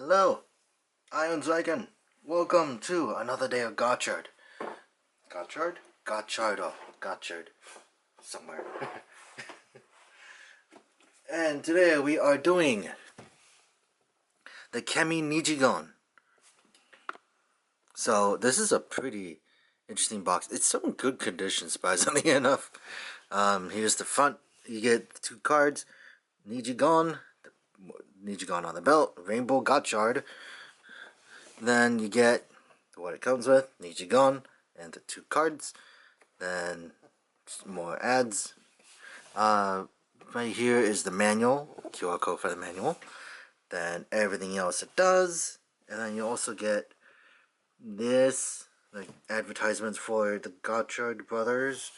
Hello, I am Zryken. Welcome to another day of Gotchard. Gotchard? Gotchard, oh, Gotchard. Somewhere. And today we are doing the Chemy Nijigon. So this is a pretty interesting box. It's still in good condition, surprisingly enough. Here's the front. You get 2 cards. Nijigon on the belt. Rainbow Gotchard. Then you get what it comes with, Nijigon, and the 2 cards. Then more ads. Right here is the manual, QR code for the manual. Then everything else it does. And then you also get this, like advertisements for the Gotchard brothers.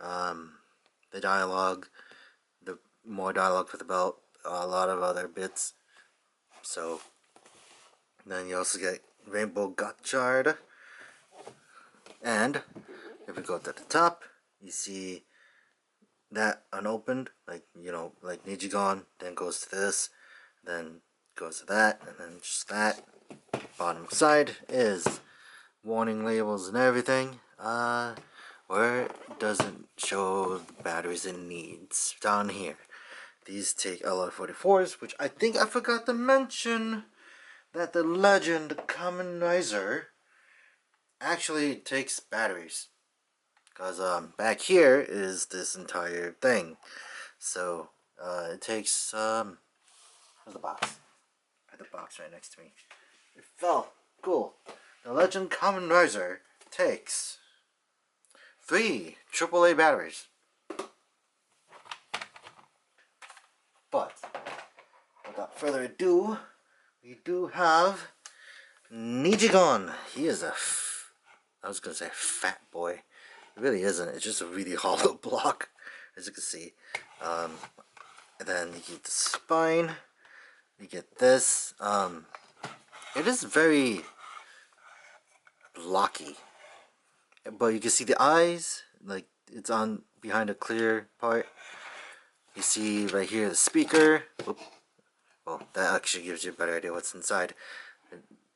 The dialogue, the more dialogue for the belt, a lot of other bits. So then you also get Rainbow Gotchard. And if we go to the top, you see that unopened, like, you know, like Nijigon, then goes to this, then goes to that, and then just that. Bottom side is warning labels and everything, where it doesn't show the batteries it needs. Down here, these take LR44s, which I think I forgot to mention that the legend Kamen Rider actually takes batteries. Because back here is this entire thing. So it takes, where's the box? I had the box right next to me. It fell. Cool. The Legend Kamen Rider takes 3 AAA batteries. But without further ado, we do have Nijigon. He is I was gonna say fat boy. It really isn't. It's just a really hollow block, as you can see. And then you get the spine. You get this. It is very blocky, but you can see the eyes. Like, it's on behind a clear part. You see right here the speaker. Whoop. Well, that actually gives you a better idea what's inside.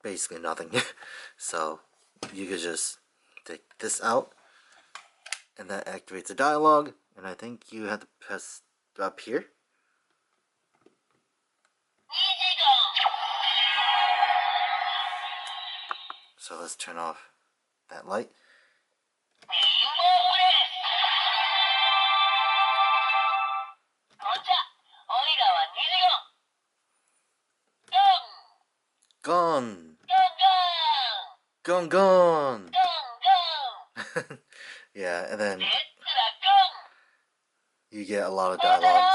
Basically nothing. So you could just take this out, and that activates a dialogue, and I think you have to press up here. So let's turn off that light. Gone! Gone, gone! Yeah, and then you get a lot of dialogues.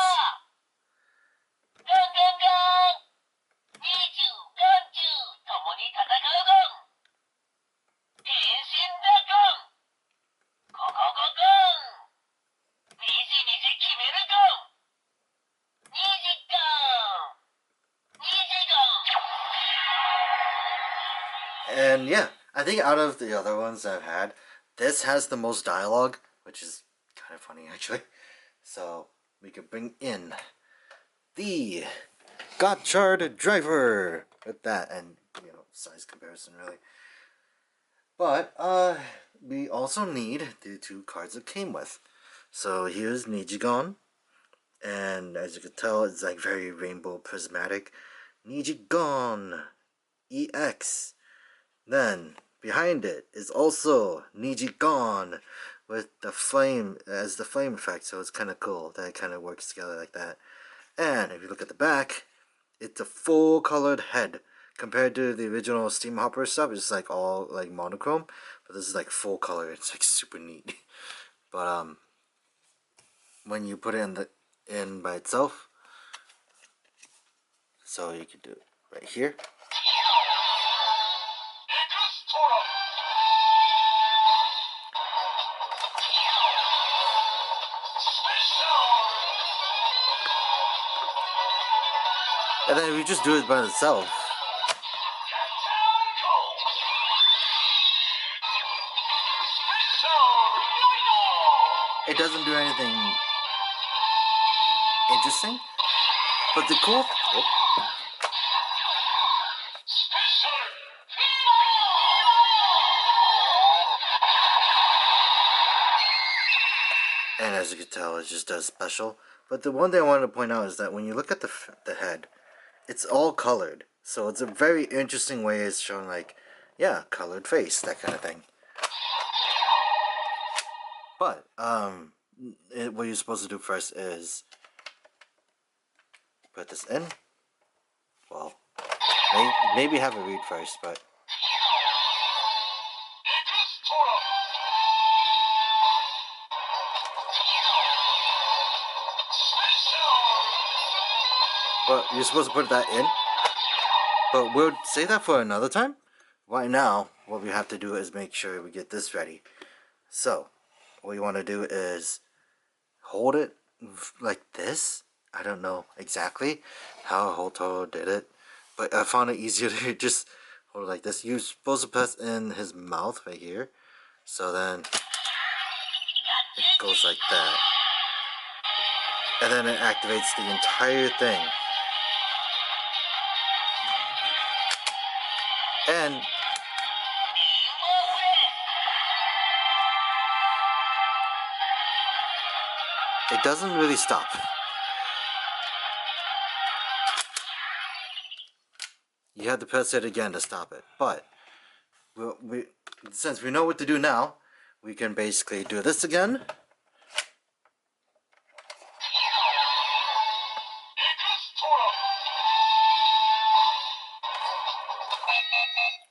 And yeah, I think out of the other ones I've had, this has the most dialogue, which is kind of funny actually. So we could bring in the Gotchard driver with that, and you know, size comparison really. But we also need the 2 cards it came with. So here's Nijigon, and as you can tell, it's like very rainbow prismatic. Nijigon EX. Then behind it is also Nijigon with the flame as the flame effect, so it's kind of cool that it kind of works together like that. And if you look at the back, it's a full colored head compared to the original Steam Hopper stuff. It's like all like monochrome, but this is like full color. It's like super neat. But when you put it in by itself, so you can do it right here. And then if you just do it by itself, it doesn't do anything interesting. But the cool And as you can tell, it just does special. But the one thing I wanted to point out is that when you look at the head, it's all colored. So it's a very interesting way it's showing, like, yeah, colored face, that kind of thing. But what you're supposed to do first is put this in. Well, maybe have a read first, but you're supposed to put that in. But we'll save that for another time. Right now, what we have to do is make sure we get this ready. So, what you want to do is hold it like this. I don't know exactly how Hoto did it, but I found it easier to just hold it like this. You're supposed to press in his mouth right here. So then it goes like that. And then it activates the entire thing. And it doesn't really stop. You have to press it again to stop it. But since we know what to do now, we can basically do this again.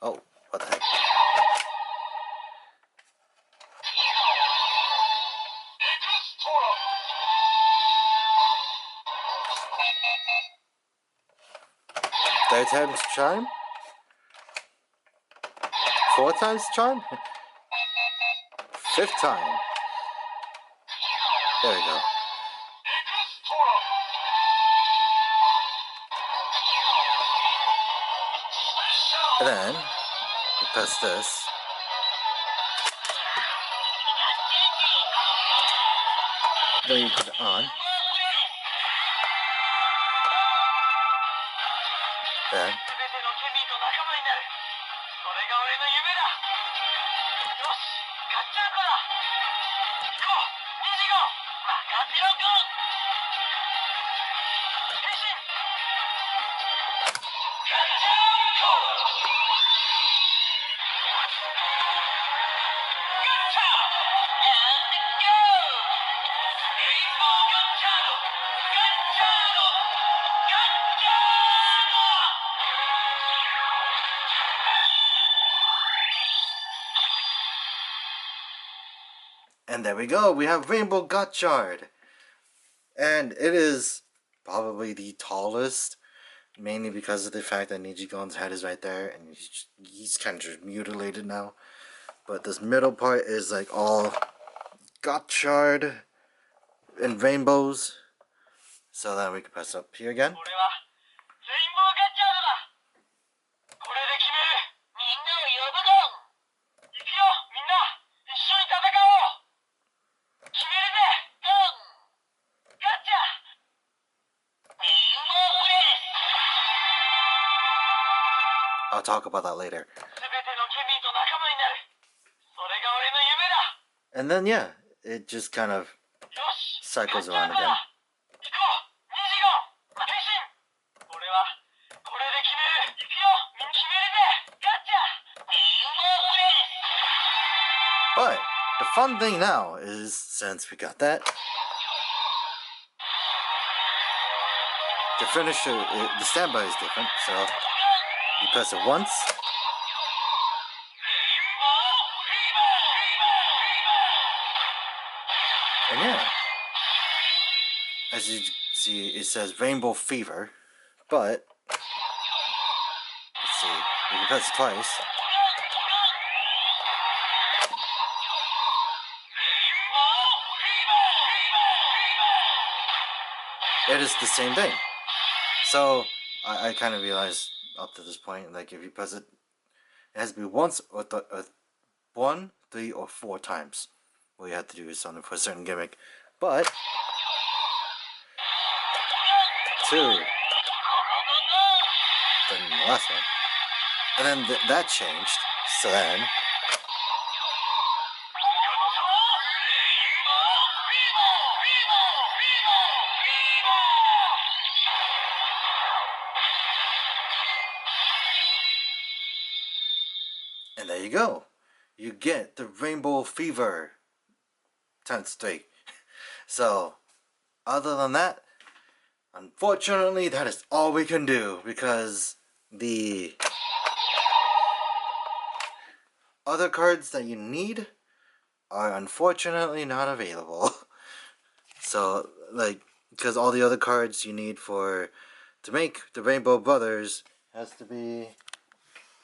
Oh, what the heck. Third time's charm? Fourth time's charm? Fifth time. There we go. And then you press this. Then you put it on. Then and there we go. We have Rainbow Gotchard. And it is probably the tallest, mainly because of the fact that Nijigon's head is right there, and he's kind of just mutilated now. But this middle part is like all Gotchard and rainbows. So then we can press up here again. I'll talk about that later. And then yeah, it just kind of cycles around again. But the fun thing now is, since we got that, the finisher, the standby is different, so you press it once. And yeah, as you see, it says Rainbow Fever, but let's see, we can press it twice. It is the same thing. So I kind of realized up to this point, like if you press it, it has to be once or 1, 3, or 4 times. What you have to do is something for a certain gimmick. But 2, then the last one, and then that changed. So then And there you go. You get the Rainbow Fever 10th straight. So, other than that, unfortunately, that is all we can do because the other cards that you need are unfortunately not available. So, like, because all the other cards you need to make the Rainbow Brothers has to be,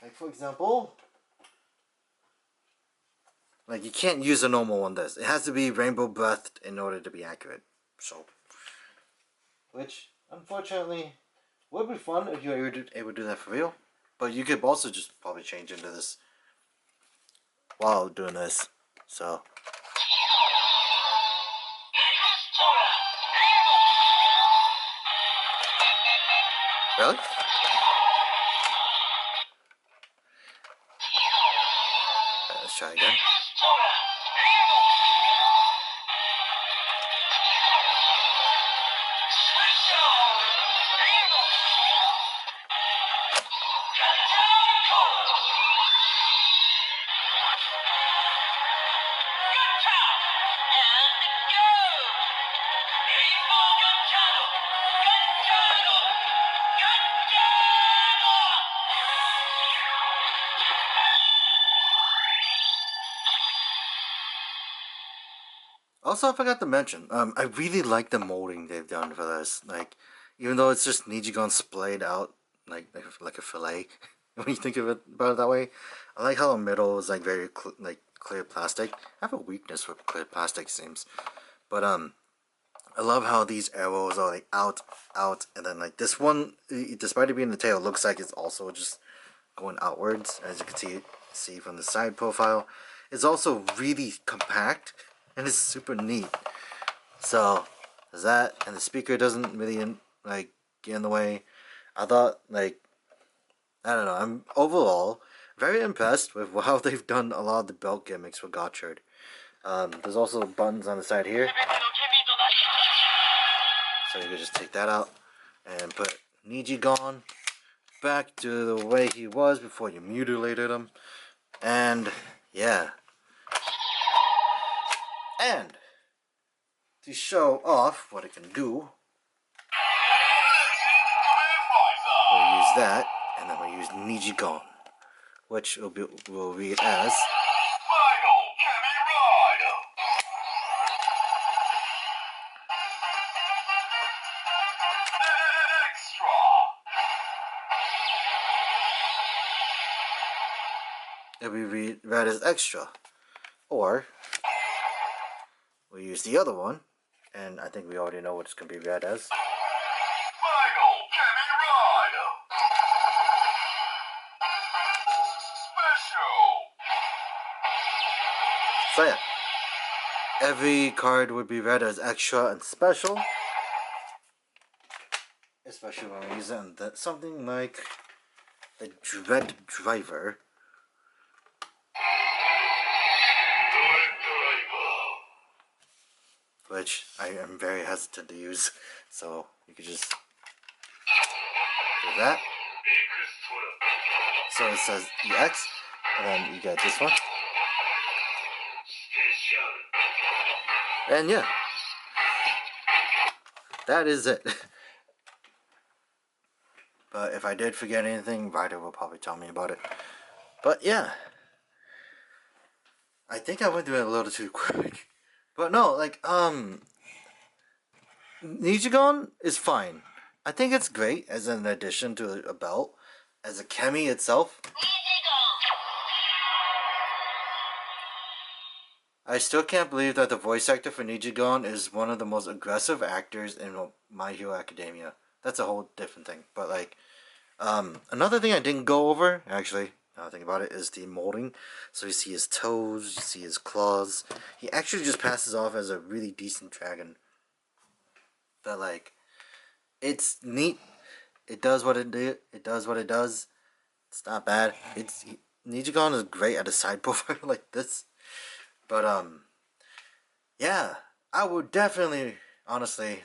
like, for example, like, you can't use a normal one this. It has to be Rainbow Breathed in order to be accurate. So, which, unfortunately, would be fun if you were able to do that for real. But you could also just probably change into this while doing this. So. Really? Let's try again. Also, I forgot to mention, I really like the molding they've done for this. Like, even though it's just Nijigon splayed out like a fillet, when you think of it about it that way, I like how the middle is like very clear plastic. I have a weakness for clear plastic, seems, but I love how these arrows are like out, and then like this one, despite it being the tail, looks like it's also just going outwards, as you can see from the side profile. It's also really compact. And it's super neat. So, there's that, and the speaker doesn't really get in the way. I thought I don't know. I'm overall very impressed with how they've done a lot of the belt gimmicks for Gotchard. There's also buttons on the side here, so you can just take that out and put Nijigon back to the way he was before you mutilated him. And yeah. And to show off what it can do, we'll use that, and then we'll use Nijigon, which will read as Final Chemy Rider. Extra. It'll be read as extra, or we'll use the other one, and I think we already know what it's going to be read as. Final Chemy Rider. Special. So yeah, every card would be read as extra and special, especially when we use it on something like the Dread Driver. Which I am very hesitant to use, so you could just do that. So it says EX, and then you get this one. And yeah, that is it. But if I did forget anything, Ryder will probably tell me about it. But yeah, I think I went through it a little too quick. But no, Nijigon is fine. I think it's great as an addition to a belt. As a Chemy itself, I still can't believe that the voice actor for Nijigon is one of the most aggressive actors in My Hero Academia. That's a whole different thing. But another thing I didn't go over, actually, now I think about it, is the molding. So you see his toes, you see his claws. He actually just passes off as a really decent dragon. But it's neat. It does what it do. It does what it does. It's not bad. Nijigon is great at a side profile like this. But yeah, I would definitely, honestly,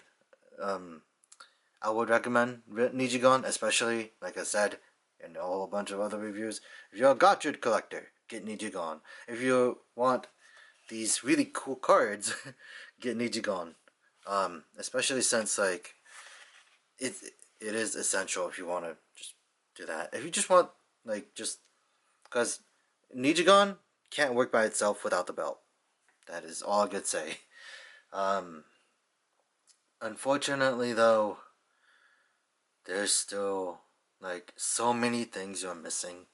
I would recommend Nijigon, especially like I said in a whole bunch of other reviews. If you're a Gotchard collector, get Nijigon. If you want these really cool cards, get Nijigon. Especially since like it is essential if you want to just do that. If you just want like just because Nijigon can't work by itself without the belt. That is all I could say. Um, Unfortunately though, there's still like so many things you're missing,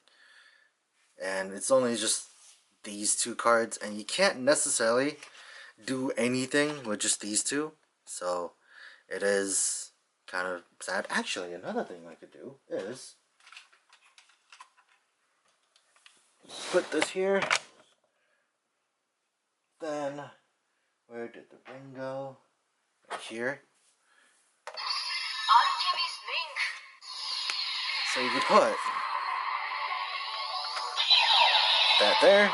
and it's only just these two cards, and you can't necessarily do anything with just these two, so it is kind of sad. Actually, another thing I could do is put this here, then where did the ring go? Right here. So you could put that there.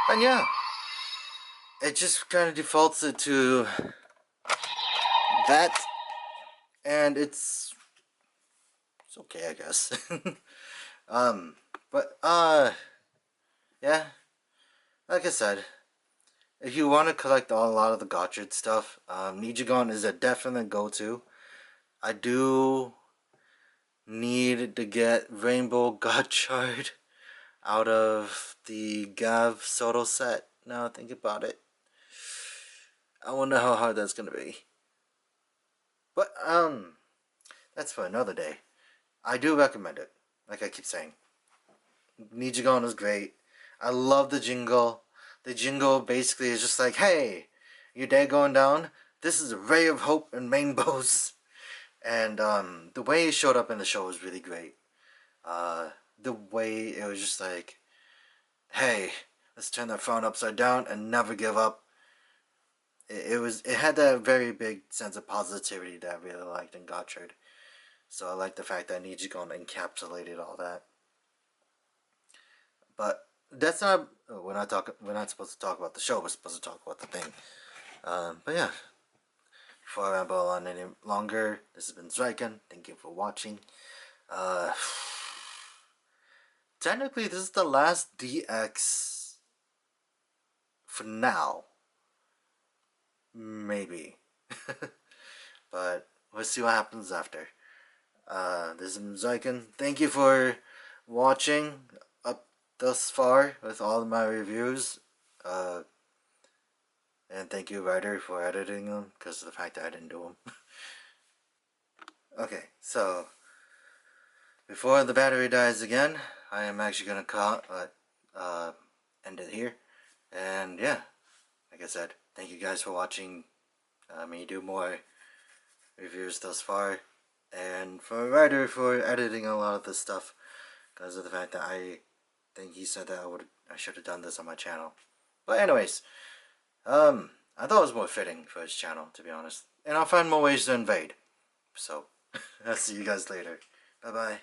And yeah, it just kind of defaults it to that, and it's okay, I guess. But yeah, like I said, if you want to collect a lot of the Gotchard stuff, Nijigon is a definite go-to. I do need to get Rainbow Gotchard out of the Gav Soto set. Now think about it. I wonder how hard that's gonna be. But that's for another day. I do recommend it. Like I keep saying, Nijigon is great. I love the jingle. The jingle basically is just like, hey, your day going down? This is a ray of hope and rainbows. And the way it showed up in the show was really great. The way it was just like, hey, let's turn that phone upside down and never give up. It had that very big sense of positivity that I really liked in Gotchard. So I like the fact that Nijigon encapsulated all that. But that's not we're not supposed to talk about the show. We're supposed to talk about the thing. But yeah, before I ramble on any longer, this has been Zryken. Thank you for watching. Technically, this is the last DX for now. Maybe. But we'll see what happens after. This is Zryken. Thank you for watching up thus far with all of my reviews. And thank you, Ryder, for editing them, because of the fact that I didn't do them. Okay, so before the battery dies again, I am actually going to end it here. And yeah, like I said, thank you guys for watching me do more reviews thus far. And for Ryder for editing a lot of this stuff, because of the fact that I think he said that I should have done this on my channel. But anyways, I thought it was more fitting for his channel, to be honest. And I'll find more ways to invade. So, I'll see you guys later. Bye-bye.